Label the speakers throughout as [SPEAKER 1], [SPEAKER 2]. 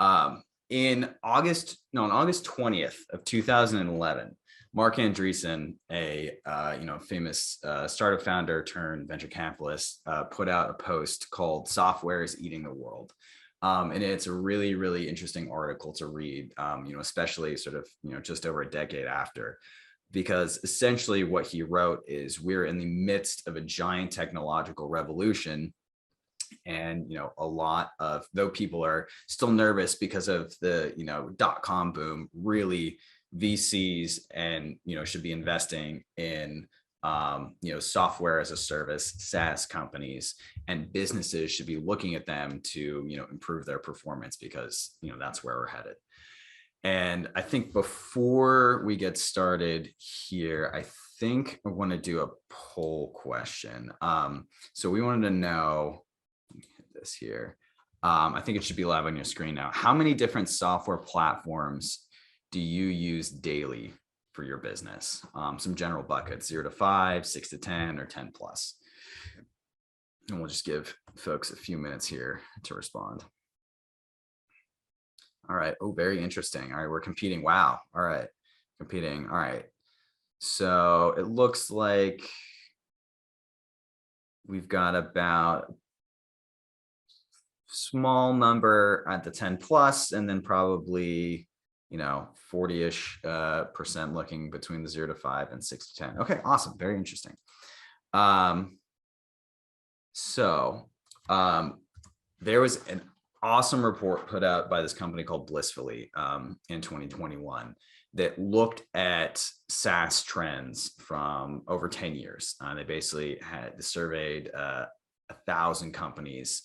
[SPEAKER 1] On August 20th of 2011, Mark Andreessen, a famous startup founder turned venture capitalist, put out a post called "Software is Eating the World." And it's a really, really interesting article to read, especially sort of, just over a decade after, because essentially what he wrote is we're in the midst of a giant technological revolution. And, a lot of, though people are still nervous because of the, .com boom, really VCs and, should be investing in, software as a service, SaaS companies, and businesses should be looking at them to, improve their performance because, that's where we're headed. And I think before we get started here, I think I want to do a poll question. So we wanted to know, this here. I think it should be live on your screen now. How many different software platforms do you use daily for your business? Some general buckets, 0 to 5, 6 to 10, or 10 plus. And we'll just give folks a few minutes here to respond. All right. Oh, very interesting. All right. We're competing. Wow. All right. Competing. All right. So it looks like we've got about small number at the 10 plus, and then probably, 40-ish percent looking between the 0 to 5 and 6 to 10. Okay, awesome. Very interesting. There was an awesome report put out by this company called Blissfully in 2021 that looked at SaaS trends from over 10 years. They basically had surveyed 1,000 companies,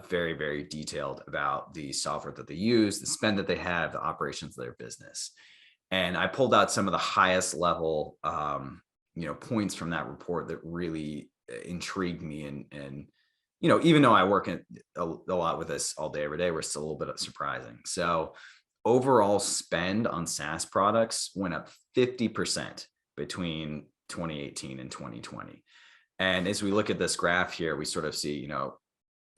[SPEAKER 1] very, very detailed about the software that they use, the spend that they have, the operations of their business. And I pulled out some of the highest level, points from that report that really intrigued me. And even though I work a lot with this all day, every day, we're still a little bit surprising. So overall spend on SaaS products went up 50% between 2018 and 2020. And as we look at this graph here, we sort of see,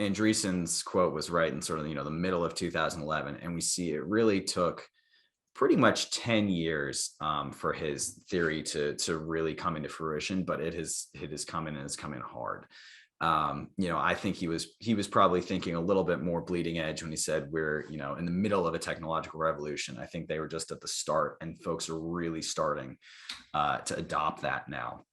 [SPEAKER 1] Andreessen's quote was right in sort of, the middle of 2011. And we see it really took pretty much 10 years for his theory to really come into fruition, but it has come in, and it's come in hard. I think he was probably thinking a little bit more bleeding edge when he said we're, in the middle of a technological revolution. I think they were just at the start, and folks are really starting to adopt that now.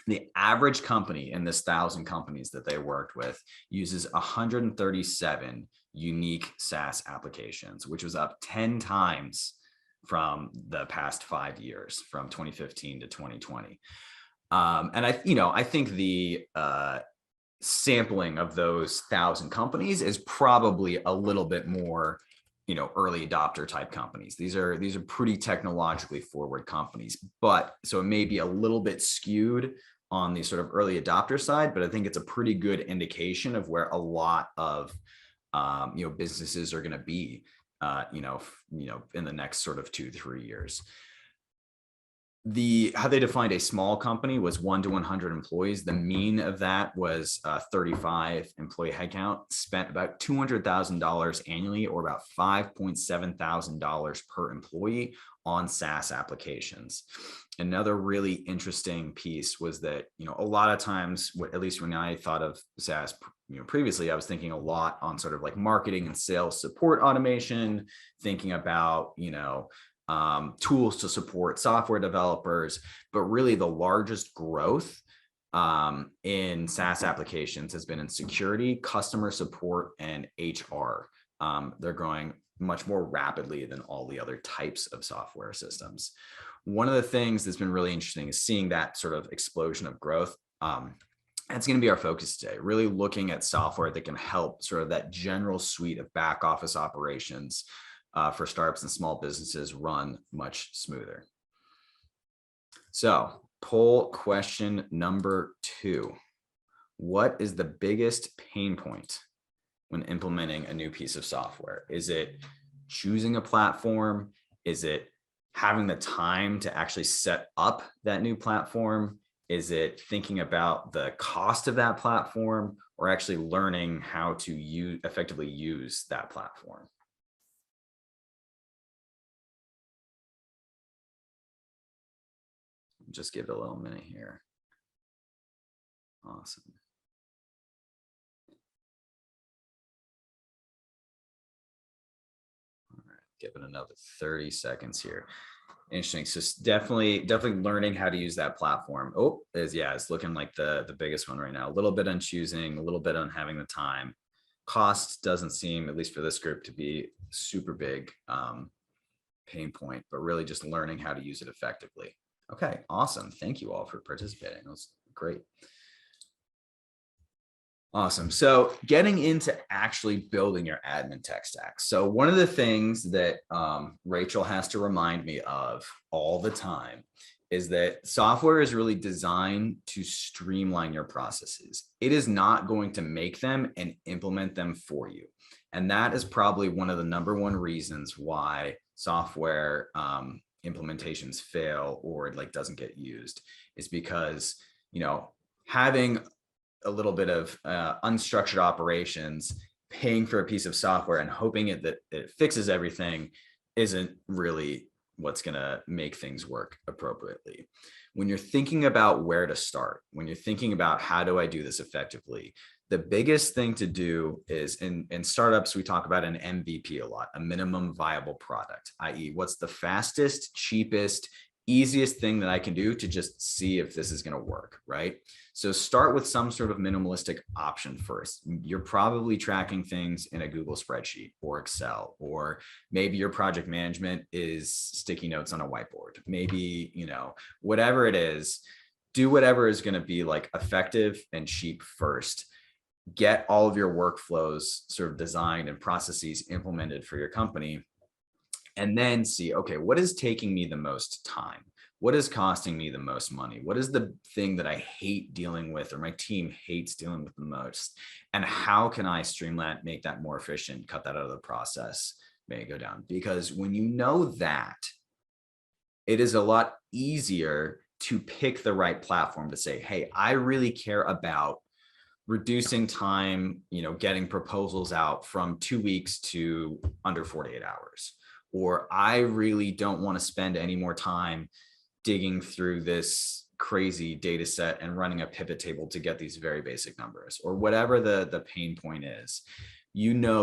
[SPEAKER 1] The average company in this 1,000 companies that they worked with uses 137 unique SaaS applications, which was up 10 times from the past 5 years, from 2015 to 2020. And I think the sampling of those 1,000 companies is probably a little bit more, early adopter type companies. These are pretty technologically forward companies, but so it may be a little bit skewed on the sort of early adopter side, but I think it's a pretty good indication of where a lot of, businesses are going to be, in the next sort of 2-3 years. How they defined a small company was 1 to 100 employees. The mean of that was 35 employee headcount, spent about $200,000 annually, or about $5,700 per employee on SaaS applications. Another really interesting piece was that, a lot of times, at least when I thought of SaaS, previously, I was thinking a lot on sort of like marketing and sales support automation, thinking about, tools to support software developers, but really the largest growth in SaaS applications has been in security, customer support, and HR. They're growing much more rapidly than all the other types of software systems. One of the things that's been really interesting is seeing that sort of explosion of growth. That's going to be our focus today, really looking at software that can help sort of that general suite of back office operations for startups and small businesses run much smoother. So, poll question number 2. What is the biggest pain point when implementing a new piece of software? Is it choosing a platform? Is it having the time to actually set up that new platform? Is it thinking about the cost of that platform, or actually learning how to effectively use that platform? just give it a little minute here. Awesome. All right, give it another 30 seconds here. Interesting. So definitely learning how to use that platform. Oh, it's looking like the biggest one right now. A little bit on choosing, a little bit on having the time. Cost doesn't seem, at least for this group, to be super big pain point, but really just learning how to use it effectively. Okay, awesome. Thank you all for participating. That was great. Awesome. So getting into actually building your admin tech stack. So one of the things that Rachel has to remind me of all the time is that software is really designed to streamline your processes. It is not going to make them and implement them for you. And that is probably one of the number one reasons why software implementations fail or it doesn't get used, is because, having a little bit of unstructured operations, paying for a piece of software and hoping that it fixes everything isn't really what's going to make things work appropriately. When you're thinking about where to start, when you're thinking about how do I do this effectively, the biggest thing to do is in startups, we talk about an MVP a lot, a minimum viable product, i.e. what's the fastest, cheapest, easiest thing that I can do to just see if this is going to work, right? So start with some sort of minimalistic option first. You're probably tracking things in a Google spreadsheet or Excel, or maybe your project management is sticky notes on a whiteboard. Maybe, whatever it is, do whatever is going to be effective and cheap first. Get all of your workflows sort of designed and processes implemented for your company. And then see, okay, what is taking me the most time? What is costing me the most money? What is the thing that I hate dealing with or my team hates dealing with the most? And how can I streamline, make that more efficient, cut that out of the process, make it go down? Because when you know that, it is a lot easier to pick the right platform to say, hey, I really care about reducing time, getting proposals out from 2 weeks to under 48 hours. Or I really don't want to spend any more time digging through this crazy data set and running a pivot table to get these very basic numbers, or whatever the pain point is.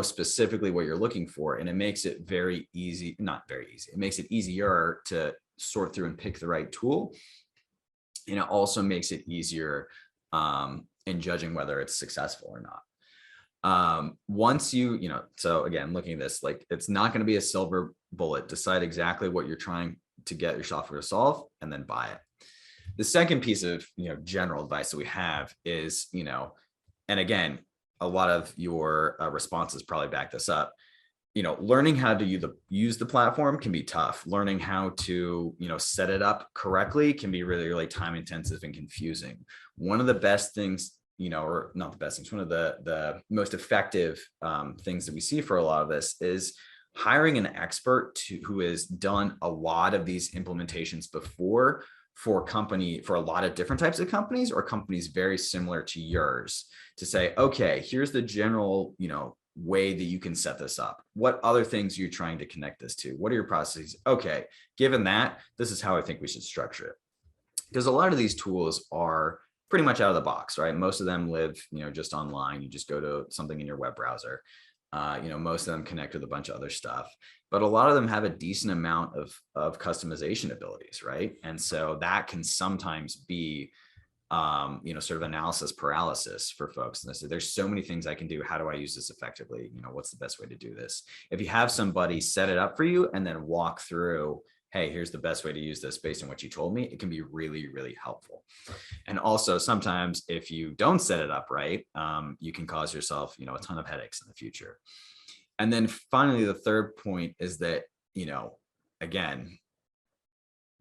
[SPEAKER 1] Specifically what you're looking for, and it makes it very easy, not very easy, it makes it easier to sort through and pick the right tool. And it also makes it easier in judging whether it's successful or not. Once so again, looking at this, it's not going to be a silver bullet. Decide exactly what you're trying to get your software to solve and then buy it. The second piece of, general advice that we have is, and again, a lot of your responses probably back this up. Learning how to use the platform can be tough. Learning how to, set it up correctly can be really, really time intensive and confusing. One of the best things, or not the best things, one of the most effective things that we see for a lot of this is hiring an expert who has done a lot of these implementations before for a lot of different types of companies or companies very similar to yours, to say, okay, here's the general, way that you can set this up. What other things are you trying to connect this to? What are your processes? Okay, given that, this is how I think we should structure it. Because a lot of these tools are pretty much out of the box, right? Most of them live, just online. You just go to something in your web browser. Most of them connect with a bunch of other stuff, but a lot of them have a decent amount of customization abilities, right? And so that can sometimes be, sort of analysis paralysis for folks. And they say, there's so many things I can do. How do I use this effectively? What's the best way to do this? If you have somebody set it up for you and then walk through, hey, here's the best way to use this based on what you told me, it can be really, really helpful. And also sometimes if you don't set it up right, you can cause yourself, a ton of headaches in the future. And then finally, the third point is that, again,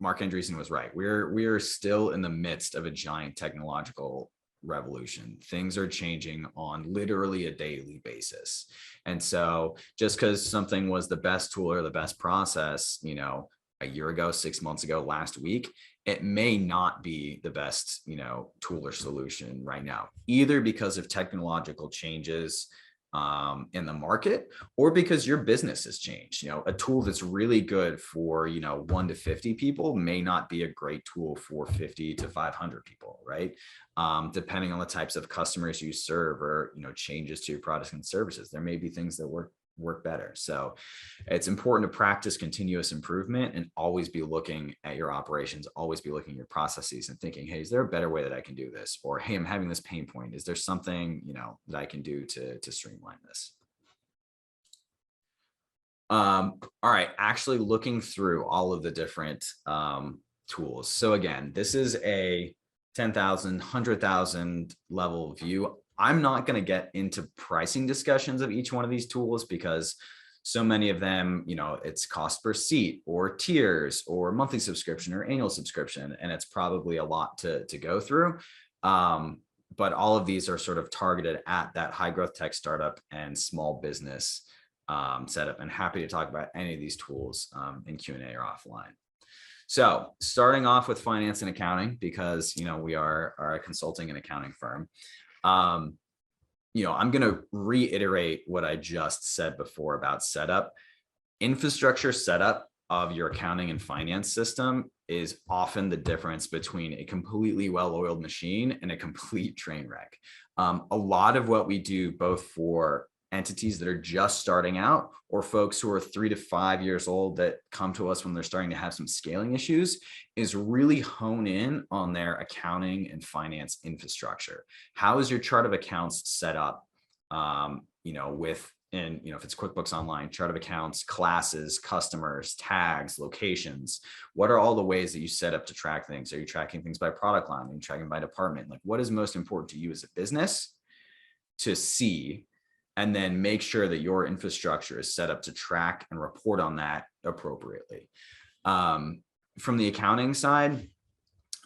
[SPEAKER 1] Mark Andreessen was right. We're still in the midst of a giant technological revolution. Things are changing on literally a daily basis. And so just because something was the best tool or the best process, a year ago, 6 months ago, last week, it may not be the best, tool or solution right now, either because of technological changes in the market, or because your business has changed. A tool that's really good for 1 to 50 people may not be a great tool for 50 to 500 people, right? Depending on the types of customers you serve, or changes to your products and services, there may be things that work better. So it's important to practice continuous improvement and always be looking at your operations, always be looking at your processes and thinking, hey, is there a better way that I can do this? Or, hey, I'm having this pain point. Is there something, that I can do to streamline this? All right, actually looking through all of the different tools. So again, this is a 10,000, 100,000 level view. I'm not going to get into pricing discussions of each one of these tools because so many of them, it's cost per seat or tiers or monthly subscription or annual subscription, and it's probably a lot to go through. But all of these are sort of targeted at that high growth tech startup and small business setup, and happy to talk about any of these tools in Q&A or offline. So starting off with finance and accounting, because we are a consulting and accounting firm. I'm going to reiterate what I just said before about setup. Infrastructure setup of your accounting and finance system is often the difference between a completely well-oiled machine and a complete train wreck. A lot of what we do, both for entities that are just starting out or folks who are 3 to 5 years old that come to us when they're starting to have some scaling issues, is really hone in on their accounting and finance infrastructure. How is your chart of accounts set up? If it's QuickBooks Online, chart of accounts, classes, customers, tags, locations. What are all the ways that you set up to track things? Are you tracking things by product line? Are you tracking by department? Like, what is most important to you as a business to see? And then make sure that your infrastructure is set up to track and report on that appropriately. From the accounting side,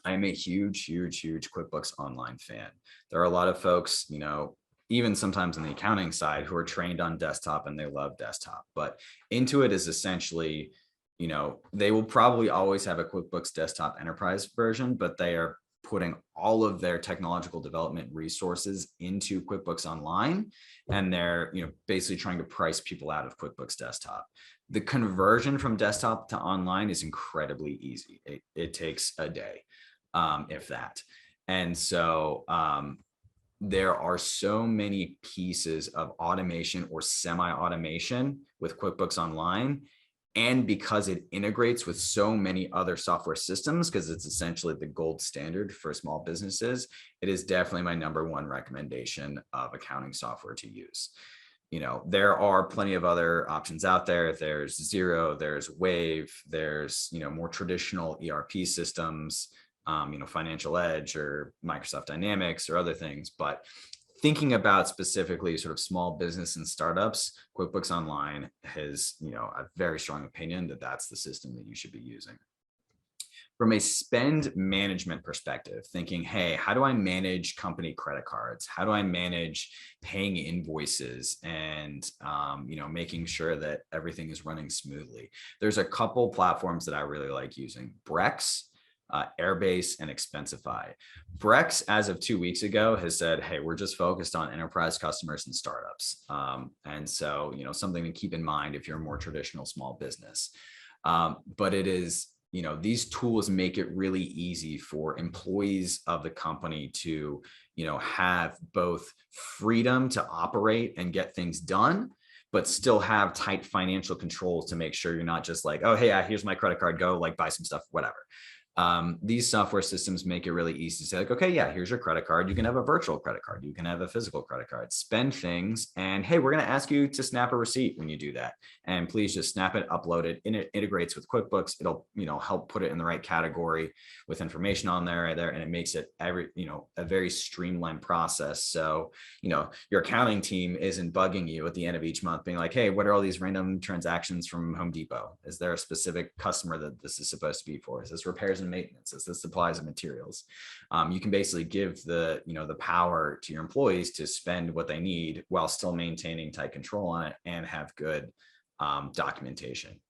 [SPEAKER 1] I am a huge QuickBooks Online fan. There are a lot of folks, even sometimes on the accounting side, who are trained on desktop and they love desktop. But Intuit is essentially, they will probably always have a QuickBooks Desktop Enterprise version, but they are putting all of their technological development resources into QuickBooks Online, and they're basically trying to price people out of QuickBooks Desktop. The conversion from desktop to online is incredibly easy. It takes a day, if that. And so there are so many pieces of automation or semi-automation with QuickBooks Online. And because it integrates with so many other software systems, because it's essentially the gold standard for small businesses, it is definitely my number one recommendation of accounting software to use. There are plenty of other options out there. There's Xero, there's Wave, there's, more traditional ERP systems, Financial Edge or Microsoft Dynamics or other things. But thinking about specifically sort of small business and startups, QuickBooks Online has, a very strong opinion that that's the system that you should be using. From a spend management perspective, thinking, hey, how do I manage company credit cards? How do I manage paying invoices and, making sure that everything is running smoothly? There's a couple platforms that I really like using: Brex, Airbase, and Expensify. Brex, as of 2 weeks ago, has said, hey, we're just focused on enterprise customers and startups. And so, something to keep in mind if you're a more traditional small business. But it is, these tools make it really easy for employees of the company to, have both freedom to operate and get things done, but still have tight financial controls to make sure you're not just like, oh, hey, here's my credit card, go buy some stuff, whatever. These software systems make it really easy to say, like, okay, yeah, here's your credit card. You can have a virtual credit card. You can have a physical credit card. Spend things. And hey, we're going to ask you to snap a receipt when you do that. And please just snap it, upload it, and it integrates with QuickBooks. It'll, help put it in the right category with information on there, and it makes it a very streamlined process. So, your accounting team isn't bugging you at the end of each month being like, hey, what are all these random transactions from Home Depot? Is there a specific customer that this is supposed to be for? Is this repairs and maintenance? Is this supplies and materials? You can basically give the power to your employees to spend what they need while still maintaining tight control on it and have good documentation.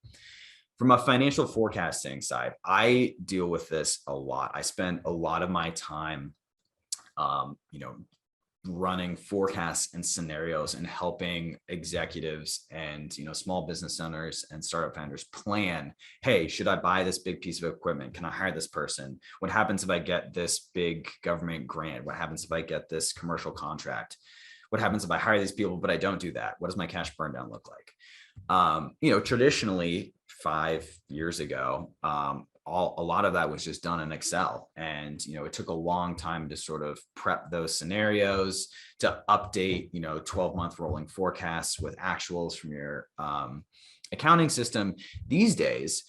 [SPEAKER 1] From a financial forecasting side, I deal with this a lot. I spend a lot of my time, running forecasts and scenarios and helping executives and, you know, small business owners and startup founders plan, hey, should I buy this big piece of equipment? Can I hire this person? What happens if I get this big government grant? What happens if I get this commercial contract? What happens if I hire these people, but I don't do that? What does my cash burn down look like? You know, traditionally 5 years ago, a lot of that was just done in Excel. And, you know, it took a long time to sort of prep those scenarios, to update, you know, 12-month rolling forecasts with actuals from your accounting system. These days,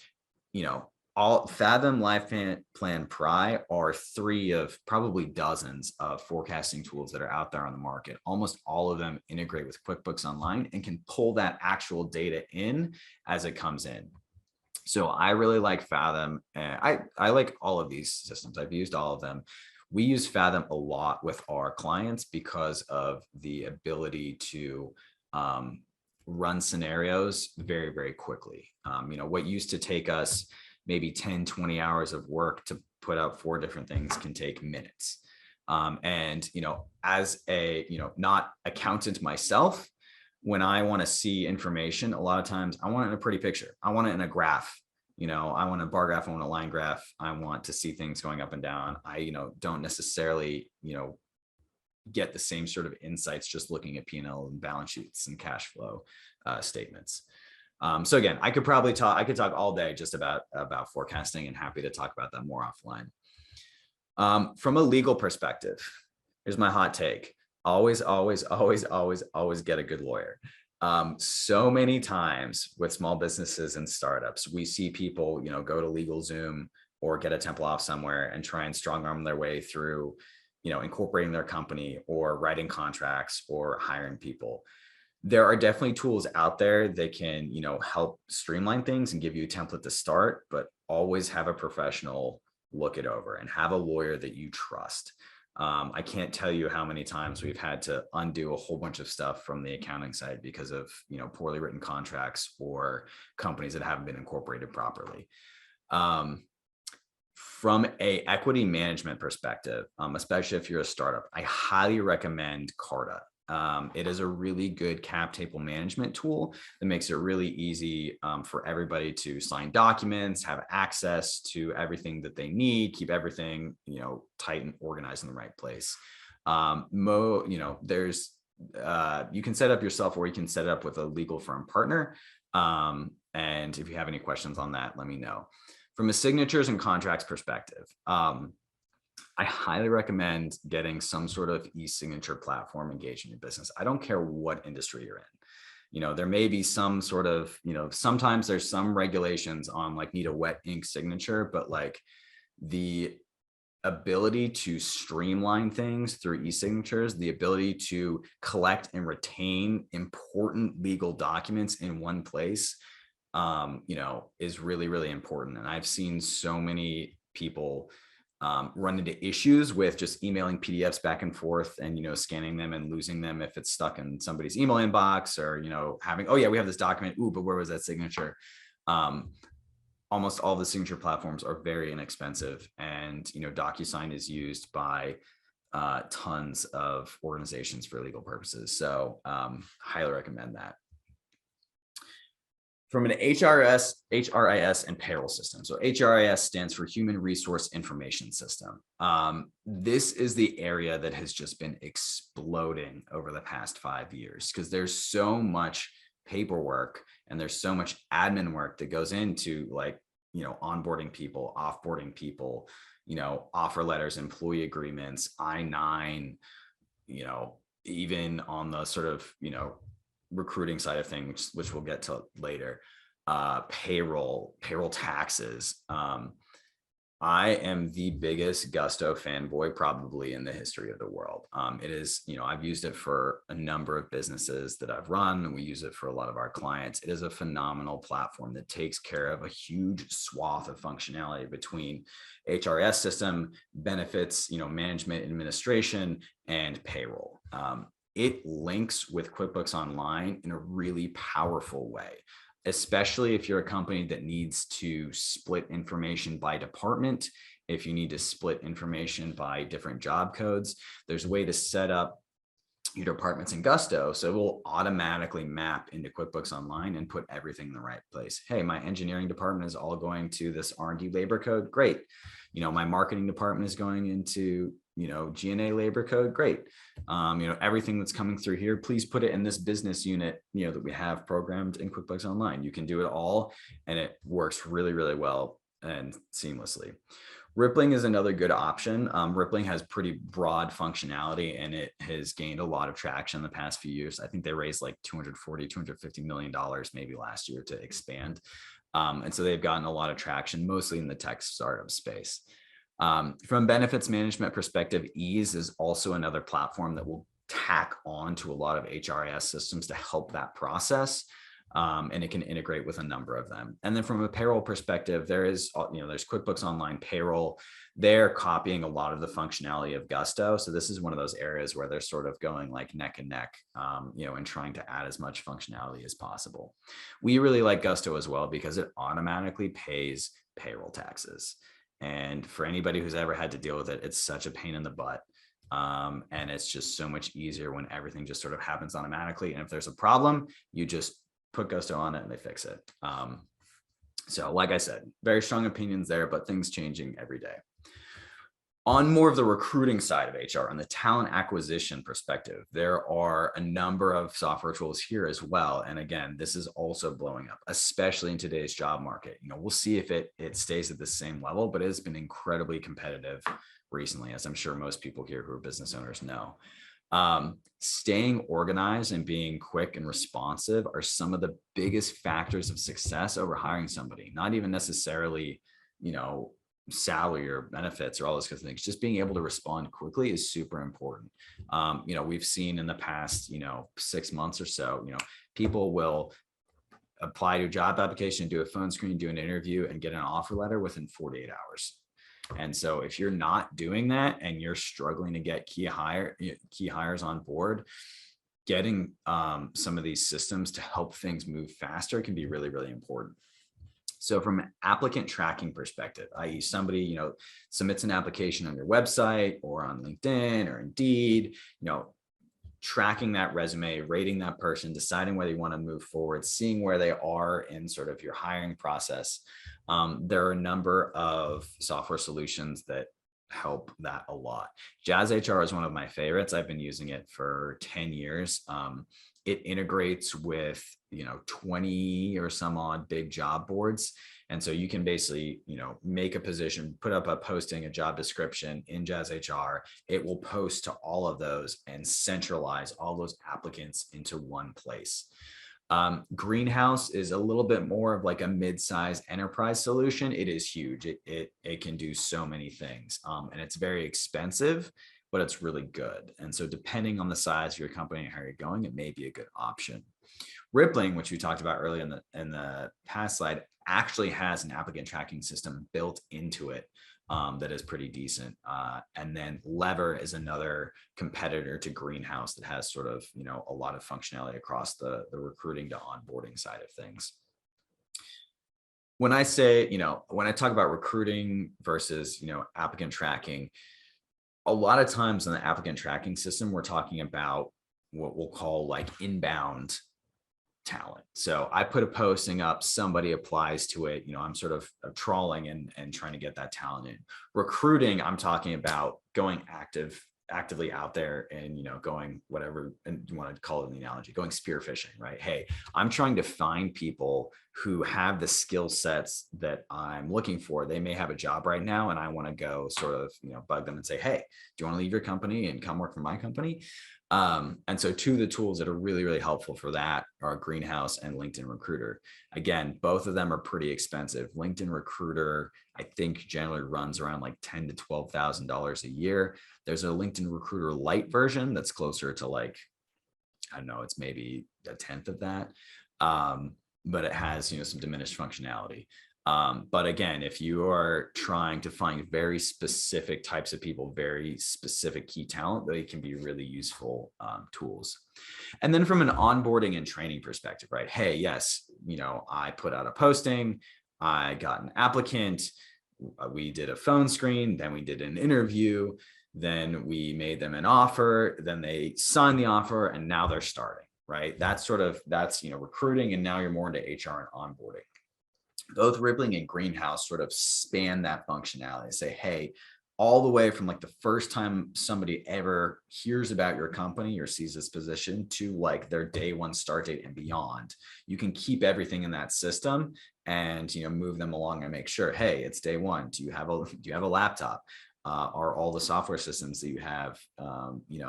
[SPEAKER 1] you know, all Fathom, LifePlan, Pry are 3 of probably dozens of forecasting tools that are out there on the market. Almost all of them integrate with QuickBooks Online and can pull that actual data in as it comes in. So I really like Fathom. And I like all of these systems. I've used all of them. We use Fathom a lot with our clients because of the ability to run scenarios very, very quickly. You know, what used to take us maybe 10, 20 hours of work to put out 4 different things can take minutes. And, you know, as a, you know, not accountant myself, when I want to see information, a lot of times I want it in a pretty picture. I want it in a graph. You know, I want a bar graph, I want a line graph. I want to see things going up and down. I, you know, don't necessarily, you know, get the same sort of insights just looking at P&L and balance sheets and cash flow statements. So again, I could talk all day just about forecasting, and happy to talk about that more offline. From a legal perspective, here's my hot take. Always get a good lawyer. So many times with small businesses and startups, we see people, you know, go to LegalZoom or get a temple off somewhere and try and strong arm their way through, you know, incorporating their company or writing contracts or hiring people. There are definitely tools out there that can, you know, help streamline things and give you a template to start, but always have a professional look it over and have a lawyer that you trust. I can't tell you how many times we've had to undo a whole bunch of stuff from the accounting side because of, you know, poorly written contracts or companies that haven't been incorporated properly. From a equity management perspective, especially if you're a startup, I highly recommend Carta. It is a really good cap table management tool that makes it really easy for everybody to sign documents, have access to everything that they need, keep everything, you know, tight and organized in the right place. You know, there's you can set up yourself, or you can set it up with a legal firm partner. And if you have any questions on that, let me know. From a signatures and contracts perspective, I highly recommend getting some sort of e-signature platform engaged in your business. I don't care what industry you're in. You know, there may be some sort of, you know, sometimes there's some regulations on like need a wet ink signature, but like the ability to streamline things through e-signatures, the ability to collect and retain important legal documents in one place, you know, is really, really important. And I've seen so many people run into issues with just emailing PDFs back and forth and, you know, scanning them and losing them if it's stuck in somebody's email inbox, or, you know, having, oh yeah, we have this document. Ooh, but where was that signature? Almost all the signature platforms are very inexpensive, and, you know, DocuSign is used by tons of organizations for legal purposes. So highly recommend that. From an HRIS and payroll system. So HRIS stands for Human Resource Information System. This is the area that has just been exploding over the past 5 years because there's so much paperwork and there's so much admin work that goes into, like, you know, onboarding people, offboarding people, you know, offer letters, employee agreements, I-9, you know, even on the sort of, you know, recruiting side of things, which we'll get to later, payroll taxes. I am the biggest Gusto fanboy probably in the history of the world. It is, you know, I've used it for a number of businesses that I've run, and we use it for a lot of our clients. It is a phenomenal platform that takes care of a huge swath of functionality between HRIS system, benefits, you know, management, administration, and payroll. It links with QuickBooks Online in a really powerful way, especially if you're a company that needs to split information by department. If you need to split information by different job codes, there's a way to set up your departments in Gusto. So it will automatically map into QuickBooks Online and put everything in the right place. Hey, my engineering department is all going to this R&D labor code. Great. My marketing department is going into, G&A labor code. Great. Everything that's coming through here, please put it in this business unit, that we have programmed in QuickBooks Online. You can do it all, and it works really, really well and seamlessly. Rippling is another good option. Rippling has pretty broad functionality, and it has gained a lot of traction in the past few years. I think they raised like $250 million maybe last year to expand. And so they've gotten a lot of traction, mostly in the tech startup space. From a benefits management perspective, Ease is also another platform that will tack on to a lot of HRIS systems to help that process. And it can integrate with a number of them. And then from a payroll perspective, there's QuickBooks Online Payroll. They're copying a lot of the functionality of Gusto. So this is one of those areas where they're sort of going like neck and neck, and trying to add as much functionality as possible. We really like Gusto as well because it automatically pays payroll taxes. And for anybody who's ever had to deal with it, it's such a pain in the butt. And it's just so much easier when everything just sort of happens automatically. And if there's a problem, you just put Gusto on it and they fix it. So like I said, very strong opinions there, but things changing every day. On more of the recruiting side of HR, on the talent acquisition perspective, there are a number of software tools here as well. And again, this is also blowing up, especially in today's job market. We'll see if it stays at the same level, but it has been incredibly competitive recently, as I'm sure most people here who are business owners know. Staying organized and being quick and responsive are some of the biggest factors of success over hiring somebody. Not even necessarily, salary or benefits or all those kinds of things. Just being able to respond quickly is super important. We've seen in the past, 6 months or so, people will apply to a job application, do a phone screen, do an interview, and get an offer letter within 48 hours. And so if you're not doing that and you're struggling to get key hires on board, getting some of these systems to help things move faster can be really, really important. So from an applicant tracking perspective, i.e. somebody, submits an application on your website or on LinkedIn or Indeed, tracking that resume, rating that person, deciding whether you want to move forward, seeing where they are in sort of your hiring process. There are a number of software solutions that help that a lot. Jazz HR is one of my favorites. I've been using it for 10 years. It integrates with, 20 or some odd big job boards. And so you can basically, make a position, put up a posting, a job description in Jazz HR. It will post to all of those and centralize all those applicants into one place. Greenhouse is a little bit more of like a mid-sized enterprise solution. It is huge. It can do so many things, and it's very expensive, but it's really good. And so depending on the size of your company and how you're going, it may be a good option. Rippling, which we talked about earlier in the past slide, actually has an applicant tracking system built into it that is pretty decent. And then Lever is another competitor to Greenhouse that has sort of, a lot of functionality across the recruiting to onboarding side of things. When I say, when I talk about recruiting versus, applicant tracking, a lot of times in the applicant tracking system, we're talking about what we'll call like inbound talent. So I put a posting up, somebody applies to it, I'm sort of trawling and trying to get that talent in. Recruiting, I'm talking about going actively out there and, going whatever, and you want to call it in the analogy, going spearfishing, right? Hey, I'm trying to find people who have the skill sets that I'm looking for. They may have a job right now and I want to go sort of, bug them and say, hey, do you want to leave your company and come work for my company? And so two of the tools that are really, really helpful for that are Greenhouse and LinkedIn Recruiter. Again, both of them are pretty expensive. LinkedIn Recruiter, I think generally runs around like $10,000 to $12,000 a year. There's a LinkedIn Recruiter Lite version that's closer to like, I don't know, it's maybe a tenth of that. But it has, some diminished functionality. But again, if you are trying to find very specific types of people, very specific key talent, they can be really useful tools. And then from an onboarding and training perspective, right? Hey, yes, I put out a posting, I got an applicant, we did a phone screen, then we did an interview. Then we made them an offer, then they signed the offer, and now they're starting, right? That's recruiting, and now you're more into HR and onboarding. Both Rippling and Greenhouse sort of span that functionality. Say, hey, all the way from like the first time somebody ever hears about your company or sees this position to like their day one start date and beyond, you can keep everything in that system and move them along and make sure, hey, it's day one. Do you have a laptop? Are all the software systems that you have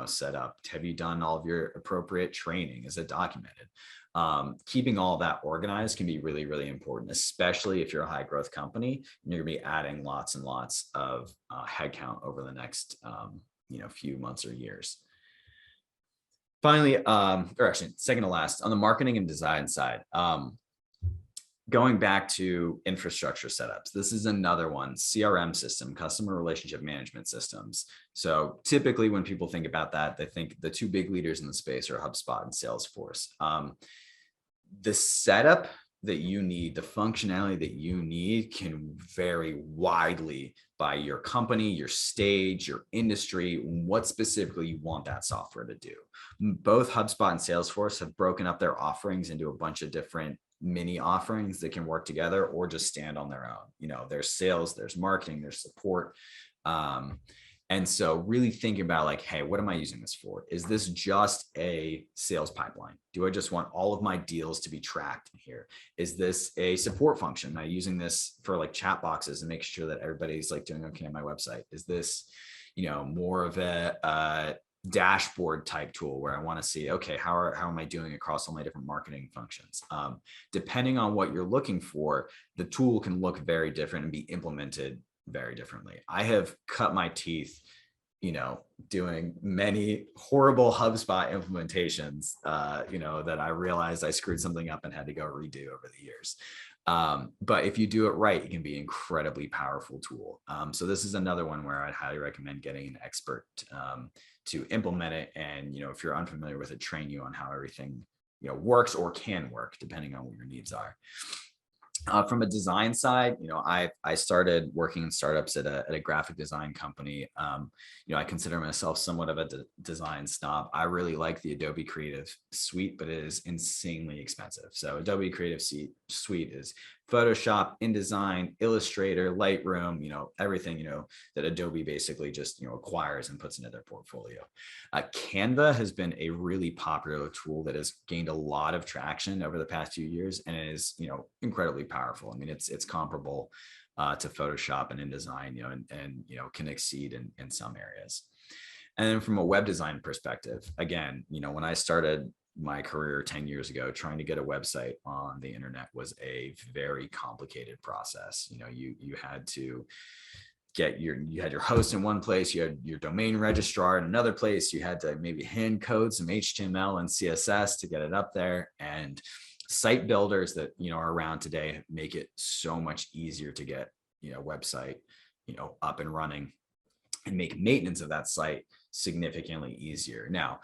[SPEAKER 1] set up? Have you done all of your appropriate training? Is it documented? Keeping all that organized can be really, really important, especially if you're a high growth company and you're going to be adding lots and lots of headcount over the next few months or years. Finally, or actually second to last, on the marketing and design side, going back to infrastructure setups, this is another one, CRM system, customer relationship management systems. So typically when people think about that, they think the two big leaders in the space are HubSpot and Salesforce. The setup that you need, the functionality that you need can vary widely by your company, your stage, your industry, what specifically you want that software to do. Both HubSpot and Salesforce have broken up their offerings into a bunch of different mini offerings that can work together or just stand on their own. There's sales, there's marketing, there's support. And so really thinking about like, hey, what am I using this for? Is this just a sales pipeline? Do I just want all of my deals to be tracked in here? Is this a support function? Am I using this for like chat boxes and make sure that everybody's like doing okay on my website? Is this, more of a dashboard type tool where I want to see, okay, how am I doing across all my different marketing functions? Depending on what you're looking for, the tool can look very different and be implemented very differently. I have cut my teeth, doing many horrible HubSpot implementations, that I realized I screwed something up and had to go redo over the years. But if you do it right, it can be an incredibly powerful tool. So this is another one where I'd highly recommend getting an expert to implement it. And, if you're unfamiliar with it, train you on how everything, works or can work depending on what your needs are. From a design side, I started working in startups at a graphic design company. I consider myself somewhat of a design snob. I really like the Adobe Creative Suite, but it is insanely expensive. So Adobe Creative Suite is Photoshop, InDesign, Illustrator, Lightroom, everything, that Adobe basically just, acquires and puts into their portfolio. Canva has been a really popular tool that has gained a lot of traction over the past few years and is, incredibly powerful. I mean, it's comparable to Photoshop and InDesign, and can exceed in some areas. And then from a web design perspective, again, when I started my career 10 years ago, trying to get a website on the internet was a very complicated process. You had to you had your host in one place, you had your domain registrar in another place, you had to maybe hand code some HTML and CSS to get it up there. And site builders that, are around today make it so much easier to get, website, up and running and make maintenance of that site significantly easier. Now,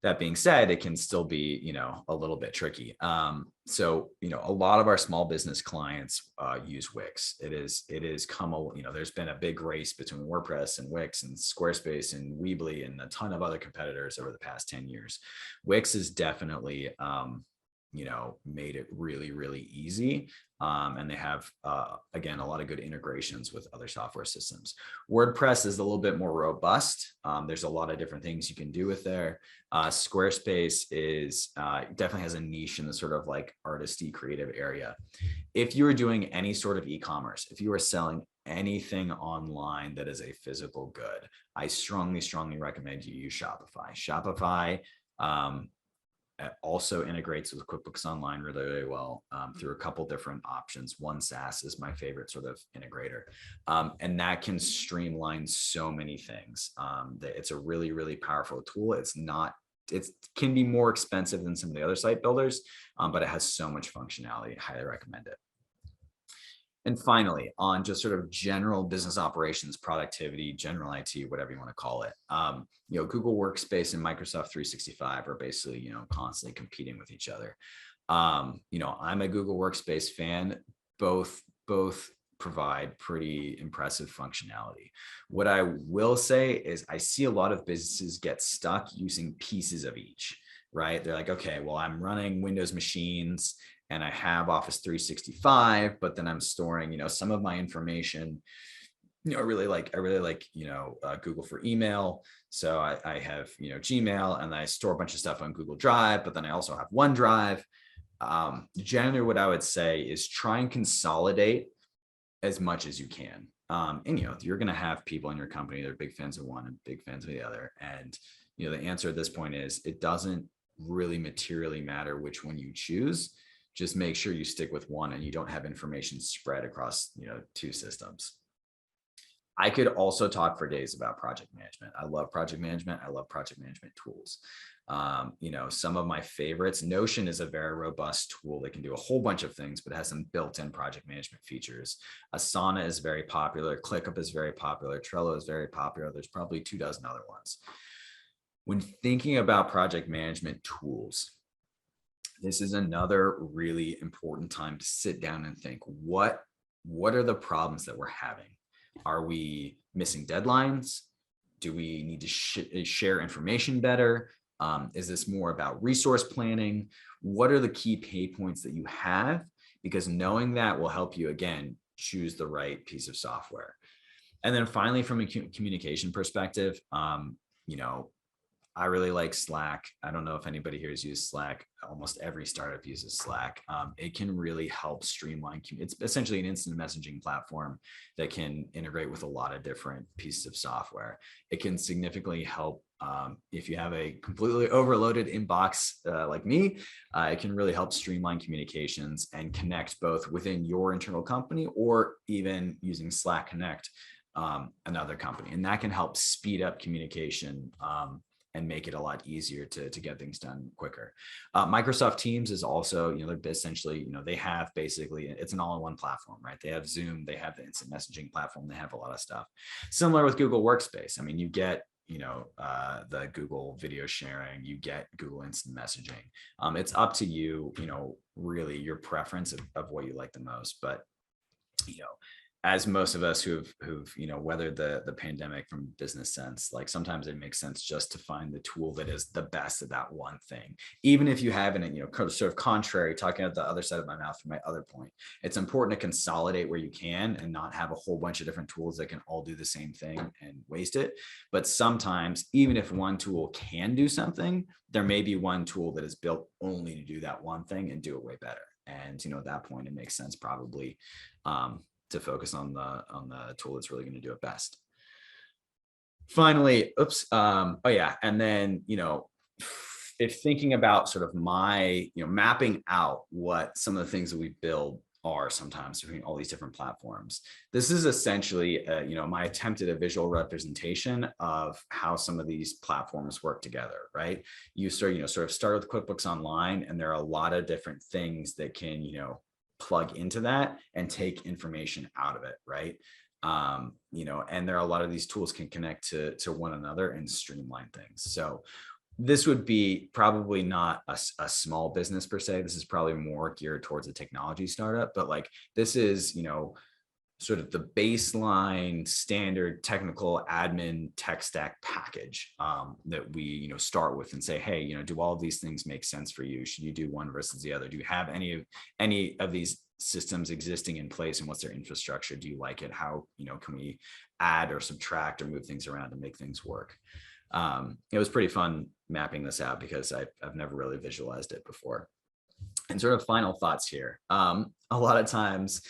[SPEAKER 1] that being said, it can still be, a little bit tricky. So, a lot of our small business clients use Wix. It is there's been a big race between WordPress and Wix and Squarespace and Weebly and a ton of other competitors over the past 10 years. Wix is definitely, made it really, really easy. And they have, again, a lot of good integrations with other software systems. WordPress is a little bit more robust. There's a lot of different things you can do with there. Squarespace is definitely has a niche in the sort of like artisty creative area. If you are doing any sort of e-commerce, if you are selling anything online that is a physical good, I strongly, strongly recommend you use Shopify. Shopify also integrates with QuickBooks Online really, really well through a couple different options. OneSaaS is my favorite sort of integrator. And that can streamline so many things. It's a really, really powerful tool. It can be more expensive than some of the other site builders, but it has so much functionality. I highly recommend it. And finally, on just sort of general business operations, productivity, general IT, whatever you want to call it, Google Workspace and Microsoft 365 are basically, constantly competing with each other. I'm a Google Workspace fan. Both provide pretty impressive functionality. What I will say is I see a lot of businesses get stuck using pieces of each, right? They're like, okay, well, I'm running Windows machines and I have Office 365, but then I'm storing, some of my information. I really like, Google for email. So I have, Gmail, and I store a bunch of stuff on Google Drive, but then I also have OneDrive. Generally what I would say is try and consolidate as much as you can. And you're going to have people in your company that are big fans of one and big fans of the other. And, the answer at this point is it doesn't really materially matter which one you choose. Just make sure you stick with one and you don't have information spread across, two systems. I could also talk for days about project management. I love project management. I love project management tools. Some of my favorites, Notion is a very robust tool that can do a whole bunch of things, but it has some built-in project management features. Asana is very popular. ClickUp is very popular. Trello is very popular. There's probably 24 other ones. When thinking about project management tools, this is another really important time to sit down and think, what are the problems that we're having? Are we missing deadlines? Do we need to share information better? Is this more about resource planning? What are the key pain points that you have? Because knowing that will help you, again, choose the right piece of software. And then finally, from a communication perspective, I really like Slack. I don't know if anybody here has used Slack. Almost every startup uses Slack. It can really help streamline. It's essentially an instant messaging platform that can integrate with a lot of different pieces of software. It can significantly help if you have a completely overloaded inbox like me. It can really help streamline communications and connect both within your internal company or even using Slack Connect another company. And that can help speed up communication and make it a lot easier to get things done quicker. Microsoft Teams is also, they're essentially, they have basically, it's an all-in-one platform, right? They have Zoom, they have the instant messaging platform, they have a lot of stuff. Similar with Google Workspace. I mean, you get, the Google video sharing, you get Google instant messaging. It's up to you, really your preference of what you like the most. But, as most of us who've weathered the pandemic from business sense, like sometimes it makes sense just to find the tool that is the best at that one thing. Even if you haven't, sort of contrary, talking at the other side of my mouth from my other point, it's important to consolidate where you can and not have a whole bunch of different tools that can all do the same thing and waste it. But sometimes, even if one tool can do something, there may be one tool that is built only to do that one thing and do it way better. And, at that point, it makes sense probably to focus on the tool that's really going to do it best. Finally, and then, if thinking about sort of my, mapping out what some of the things that we build are sometimes between all these different platforms, this is essentially, my attempt at a visual representation of how some of these platforms work together, right? You sort of start with QuickBooks Online, and there are a lot of different things that can, plug into that and take information out of it, right? And there are a lot of these tools can connect to one another and streamline things. So this would be probably not a small business per se. This is probably more geared towards a technology startup, but like this is, sort of the baseline standard technical admin tech stack package that we start with and say, hey, do all of these things make sense for you? Should you do one versus the other? Do you have any of these systems existing in place, and what's their infrastructure? Do you like it? How can we add or subtract or move things around to make things work? It was pretty fun mapping this out because I've never really visualized it before. And sort of final thoughts here. A lot of times,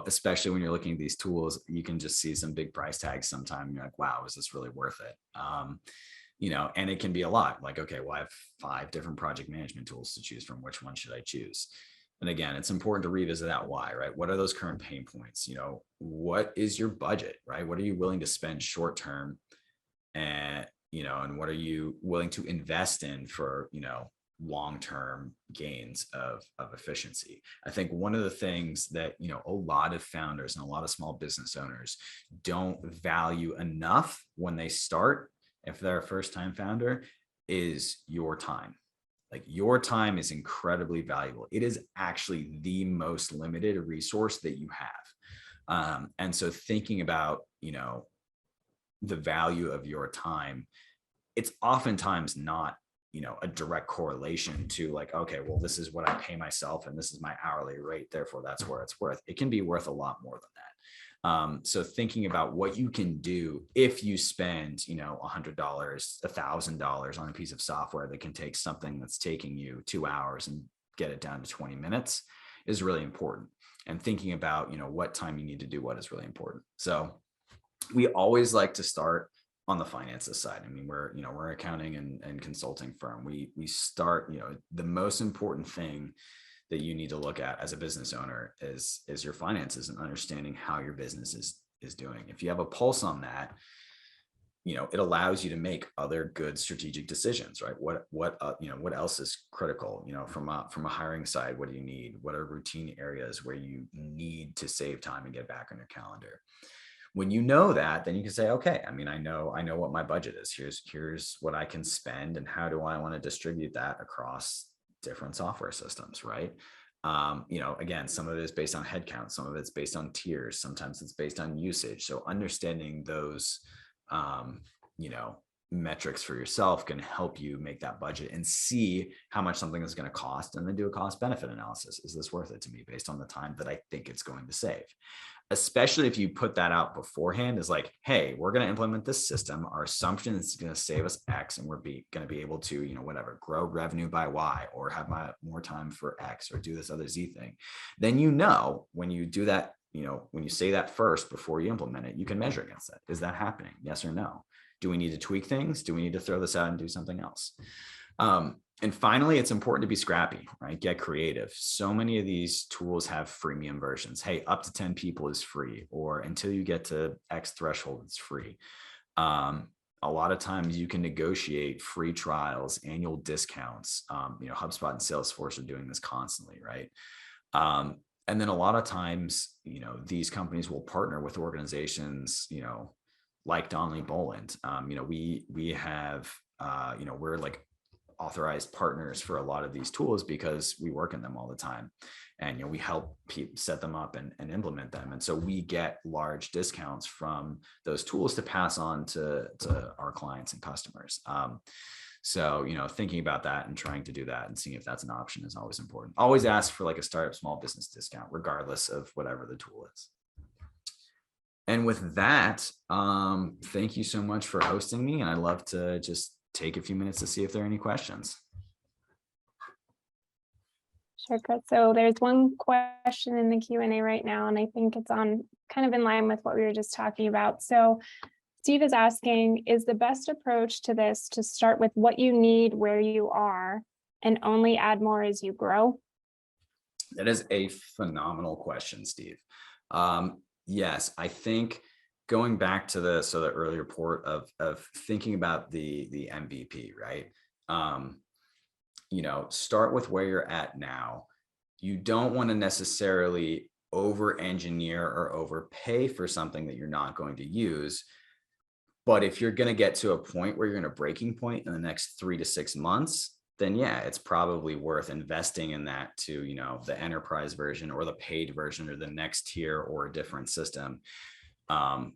[SPEAKER 1] especially when you're looking at these tools, you can just see some big price tags sometime. You're like, wow, is this really worth it? And it can be a lot. Like, okay, well, I have 5 different project management tools to choose from. Which one should I choose? And again, it's important to revisit that why, right? What are those current pain points? What is your budget, right? What are you willing to spend short term? And, and what are you willing to invest in for, long-term gains of efficiency? I think one of the things that a lot of founders and a lot of small business owners don't value enough when they start, if they're a first-time founder, is your time. Like your time is incredibly valuable. It is actually the most limited resource that you have. And so thinking about, the value of your time, it's oftentimes not, a direct correlation to like, okay, well, this is what I pay myself and this is my hourly rate, therefore that's where it's worth. It can be worth a lot more than that. So thinking about what you can do if you spend, $100, $1,000 on a piece of software that can take something that's taking you 2 hours and get it down to 20 minutes is really important. And thinking about, what time you need to do what is really important. So we always like to start on the finances side. I mean, we're an accounting and consulting firm. We start, the most important thing that you need to look at as a business owner is your finances and understanding how your business is doing. If you have a pulse on that, it allows you to make other good strategic decisions, right? What else is critical, from a hiring side, what do you need? What are routine areas where you need to save time and get back on your calendar? When you know that, then you can say, okay, I mean, I know what my budget is. Here's what I can spend and how do I want to distribute that across different software systems, right? Again, some of it is based on headcount, some of it's based on tiers, sometimes it's based on usage. So understanding those, metrics for yourself can help you make that budget and see how much something is going to cost, and then do a cost benefit analysis. Is this worth it to me based on the time that I think it's going to save? Especially if you put that out beforehand, is like, hey, we're going to implement this system. Our assumption is it's going to save us X, and we're going to be able to, whatever, grow revenue by Y, or have more time for X, or do this other Z thing. Then, when you do that, when you say that first before you implement it, you can measure against that. Is that happening? Yes or no? Do we need to tweak things? Do we need to throw this out and do something else? And finally, it's important to be scrappy, right? Get creative. So many of these tools have freemium versions. Hey, up to 10 people is free, or until you get to X threshold, it's free. A lot of times you can negotiate free trials, annual discounts. HubSpot and Salesforce are doing this constantly, right? And then a lot of times, these companies will partner with organizations, like Donnelly-Boland. We have, we're like authorized partners for a lot of these tools because we work in them all the time, and we help set them up and implement them, and so we get large discounts from those tools to pass on to our clients and customers. So thinking about that and trying to do that and seeing if that's an option is always important. Always ask for like a startup small business discount, regardless of whatever the tool is. And with that, thank you so much for hosting me, and I'd love to just take a few minutes to see if there are any questions.
[SPEAKER 2] Sure, Chris. So there's one question in the Q&A right now, and I think it's on kind of in line with what we were just talking about. So Steve is asking, is the best approach to this to start with what you need where you are and only add more as you grow?
[SPEAKER 1] That is a phenomenal question, Steve. Yes, I think going back to the earlier report of thinking about the MVP, right? Start with where you're at now. You don't want to necessarily over-engineer or overpay for something that you're not going to use. But if you're going to get to a point where you're in a breaking point in the next 3 to 6 months, then yeah, it's probably worth investing in that to, the enterprise version or the paid version or the next tier or a different system, to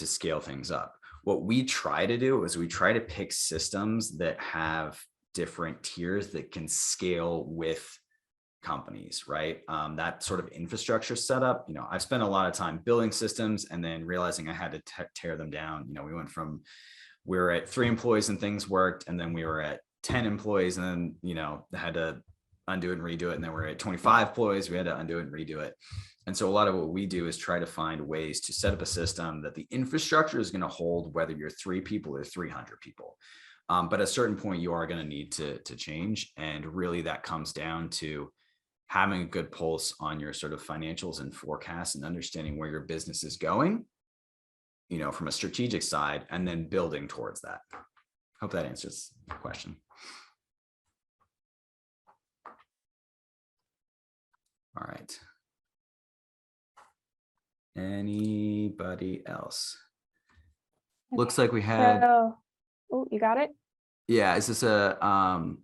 [SPEAKER 1] scale things up. What we try to do is we try to pick systems that have different tiers that can scale with companies, right? That sort of infrastructure setup, I've spent a lot of time building systems and then realizing I had to tear them down. We went from, we were at 3 employees and things worked, and then we were at 10 employees and then, had to undo it and redo it. And then we're at 25 employees, we had to undo it and redo it. And so a lot of what we do is try to find ways to set up a system that the infrastructure is going to hold, whether you're 3 people or 300 people. But at a certain point, you are going to need to change. And really that comes down to having a good pulse on your sort of financials and forecasts and understanding where your business is going, from a strategic side, and then building towards that. Hope that answers the question. All right. Anybody else? Looks like we had.
[SPEAKER 2] Oh, you got it?
[SPEAKER 1] Yeah. Is this a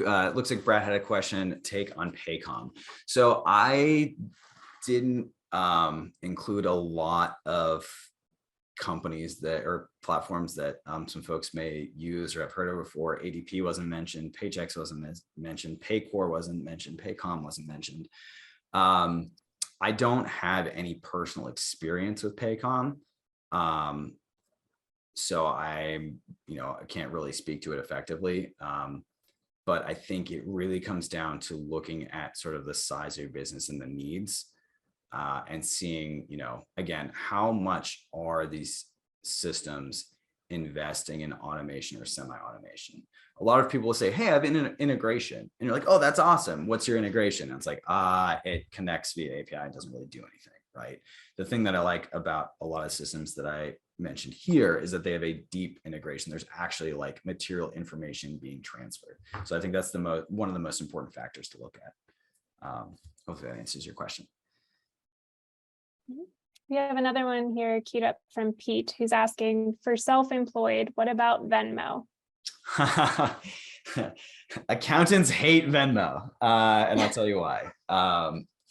[SPEAKER 1] looks like Brad had a question take on Paycom. So I didn't include a lot of companies that or platforms that some folks may use or have heard of before. ADP wasn't mentioned, Paychex wasn't mentioned, Paycor wasn't mentioned, Paycom wasn't mentioned. I don't have any personal experience with Paycom. So I can't really speak to it effectively. But I think it really comes down to looking at sort of the size of your business and the needs, and seeing, again, how much are these systems investing in automation or semi-automation? A lot of people will say, hey, I have an integration. And you're like, oh, that's awesome. What's your integration? And it's like, it connects via API and doesn't really do anything, right? The thing that I like about a lot of systems that I mentioned here is that they have a deep integration. There's actually like material information being transferred. So I think that's one of the most important factors to look at. Hopefully that answers your question.
[SPEAKER 2] We have another one here queued up from Pete, who's asking, for self-employed, what about Venmo?
[SPEAKER 1] Accountants hate Venmo, and I'll tell you why.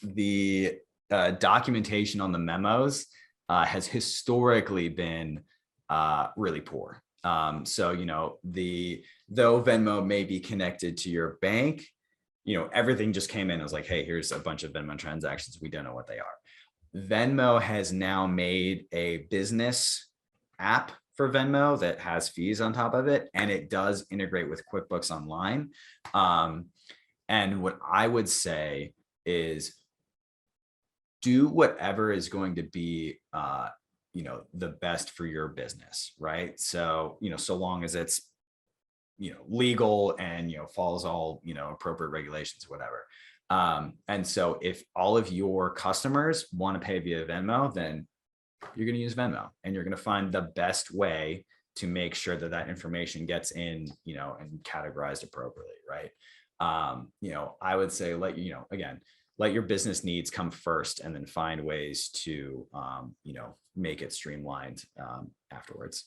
[SPEAKER 1] The documentation on the memos has historically been really poor. So, though Venmo may be connected to your bank, everything just came in. I was like, hey, here's a bunch of Venmo transactions. We don't know what they are. Venmo has now made a business app for Venmo that has fees on top of it, and it does integrate with QuickBooks Online. And what I would say is do whatever is going to be, the best for your business, right? So, so long as it's, legal and, follows all, appropriate regulations, whatever. And so if all of your customers want to pay via Venmo, then you're going to use Venmo, and you're going to find the best way to make sure that that information gets in, and categorized appropriately, right? I would say let your business needs come first, and then find ways to, make it streamlined afterwards.